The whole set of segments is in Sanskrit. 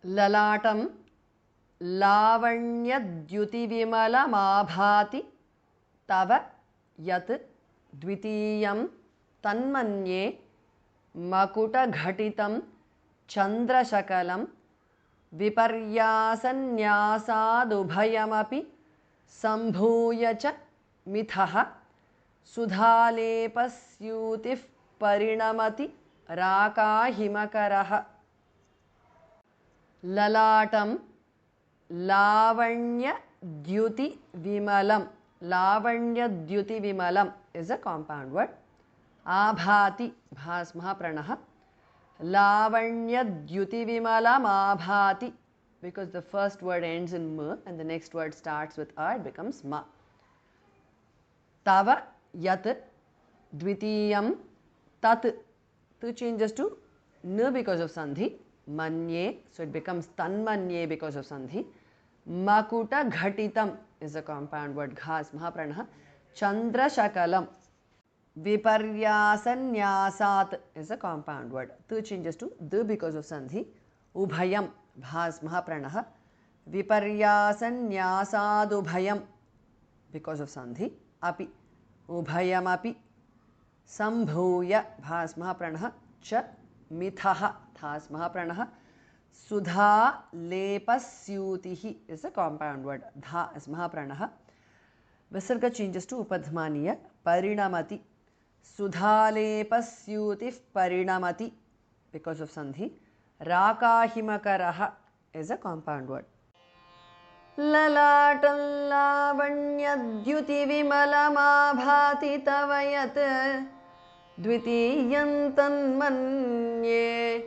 ललाटं लावण्यद्युतिविमलमाभाति तव यत् द्वितीयं तन्मन्ये मकुटघटितं चन्द्रशकलं विपर्यासन्यासादुभयमपि सम्भूय च मिथः सुधालेपस्यूतिः परिणमति राकाहिमकरः। ललाटं लावण्यद्युतिविमलं, लावण्यद्युतिविमलं is a compound word. Abhati bhas mahapranah. Lavanyadyutivimalam abhati, because the first word ends in ma and the next word starts with a, it becomes ma. Tava yat dvitiyam tat, tu changes to n because of sandhi. Manye, so it becomes tanmanye because of sandhi. Makuta ghatitam is a compound word. Ghas mahapranah. Chandra shakalam. Viparyasanyasat is a compound word. Tu changes to the because of sandhi. Ubhayam bhas mahapranah. Viparyasanyasadubhayam because of sandhi. Api ubhayam api. Sambhuya bhas mahapranah. Cha mithaha thas mahapranah. Sudha lepasyutihi is a compound word. Dha is mahapranah. Visarga changes to upadhmaniya. Parinamati. Sudhalepasyutif parinamati because of sandhi. Rakahimakaraha is a compound word. Lalatam lavanyadhyutivimalamabhati tavayat dvitiyam tanmanye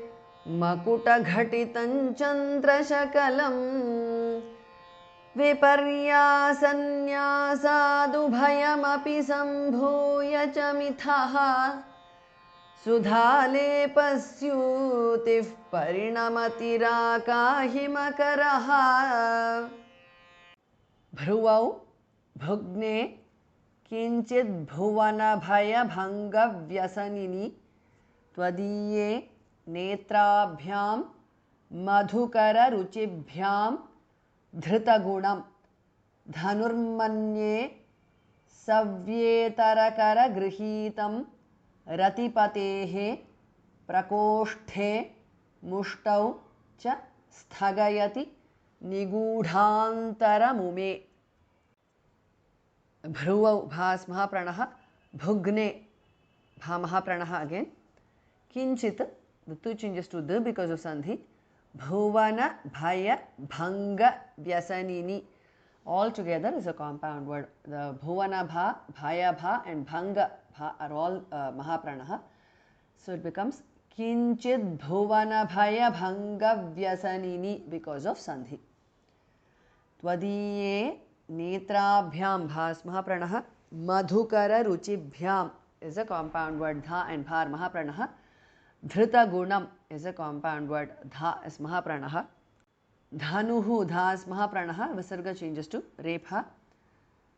makutaghatitam chandrashakalam विपर्यासन्यासादुभयमपि सम्भूय च मिथः सुधालेपस्यूतिः परिणमति राकाहिमकरः। भ्रुवौ भुग्ने किञ्चिद्भुवनभयभङ्गव्यसनिनि त्वदीये नेत्राभ्यां मधुकररुचिभ्यां धृतगुणं धनुर्मन्ये सव्येतरकरगृहीतं रतिपतेः प्रकोष्ठे मुष्टौ च स्थगयति निगूढान्तरमुमे। भ्रुवौ भास महाप्रणः. भुग्ने भा महाप्रणः again. Kinchit, the two changes to the because of sandhi. Bhuvana bhaya bhanga vyasanini all together is a compound word. The bhuvana bha, bhaya bha and bhanga bha are all mahapranah. So it becomes kinchid bhuvana bhaya bhanga vyasanini because of sandhi. Tvadiye netrabhyam bhas mahapranah. Madhukara ruchibhyam is a compound word. Dha and bhar mahapranah. Dhrita gunam is a compound word. Dha is mahapranah. Dhanuhu dha is mahapranah. Visarga changes to repha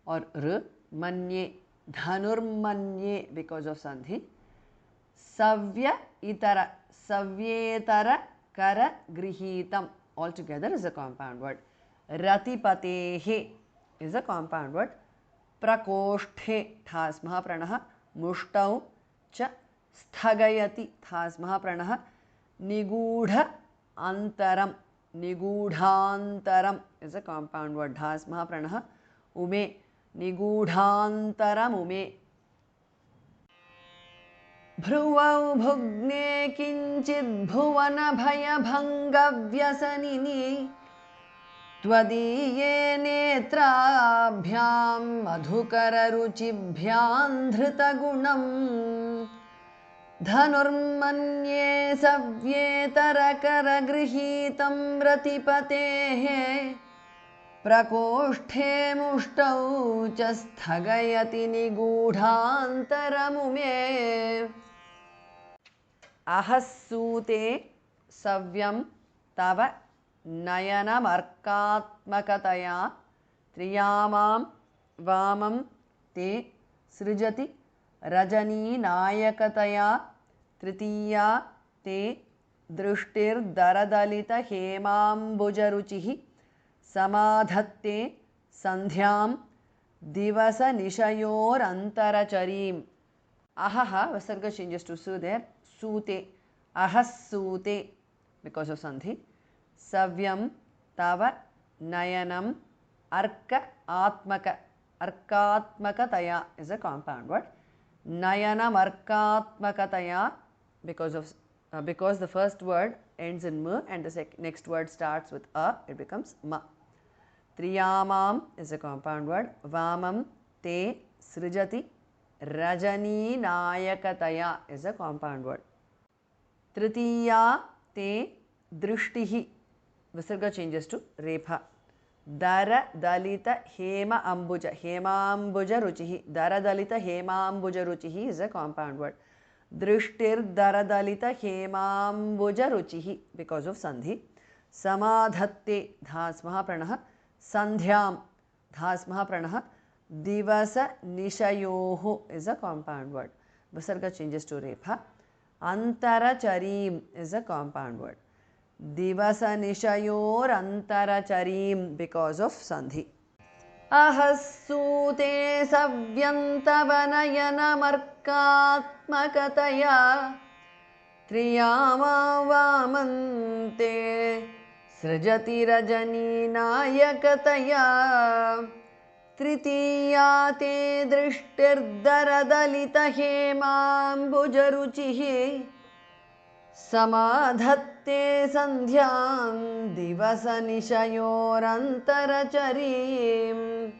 or r. Manye dhanurmanye because of sandhi. Savya itara savyetara kara grihitam all together is a compound word. Ratipatehe is a compound word. Prakošthe tha is mahapranah. Mushtau cha स्थगयति थास महाप्रणः. निगूढ़ अंतरम निगूढ़ांतरम is a compound word. धास महाप्रणः. उमे निगूढ़ांतरम उमे. भ्रुवौ भुग्ने किंचिद् भुवन भयभंगव्यसनिनि त्वदीये नेत्राभ्यां मधुकररुचिभ्यां धृतगुणम् धनुर्मन्ये सव्येतरकरगृहीतं रतिपतेः प्रकोष्ठे मुष्टौ च स्थगयति निगूढान्तरमुमे. अहस्सूते सव्यं तव नयनमर्कात्मकतया त्रियामां वामं ते सृजति रजनी नायकतया तृतीया ते दृष्टिर्दरदलितहेमाम्बुजरुचिः समाधत्ते सन्ध्यां दिवसनिशयोरन्तरचरीम्. Ahaha, Vasarga changes to su there. Sute. Ahasute. Because of Sandhi. Savyam, Tava, Nayanam, Arka, Atmaka. Arkatmakataya is a compound word. Nayanam Arkatmakataya because the first word ends in M and the next word starts with A, it becomes Ma. Triyamam is a compound word. Vamam, Te, Srijati, Rajani Nayakataya is a compound word. Tritiya te drishtihi. Visarga changes to repha. Dara dalita hema ambuja. Hema ambuja ruchihi. Dara dalita hema ambuja ruchihi is a compound word. Drishtir dara dalita hema ambuja ruchihi because of sandhi. Samadhatte dhasmaha pranaha. Sandhyam dhasmaha pranaha. Divasa nishayoho is a compound word. Visarga changes to repha. Antaracharim is a compound word. Divasa nishayor antaracharim because of sandhi. Ahasute savyantavanayanam Triyama vamante srijati rajani nayakataya. Tritiya te drishtirdharadalita hemambujaruchihi samadhatte sandhyam divasa nishayorantaracharim.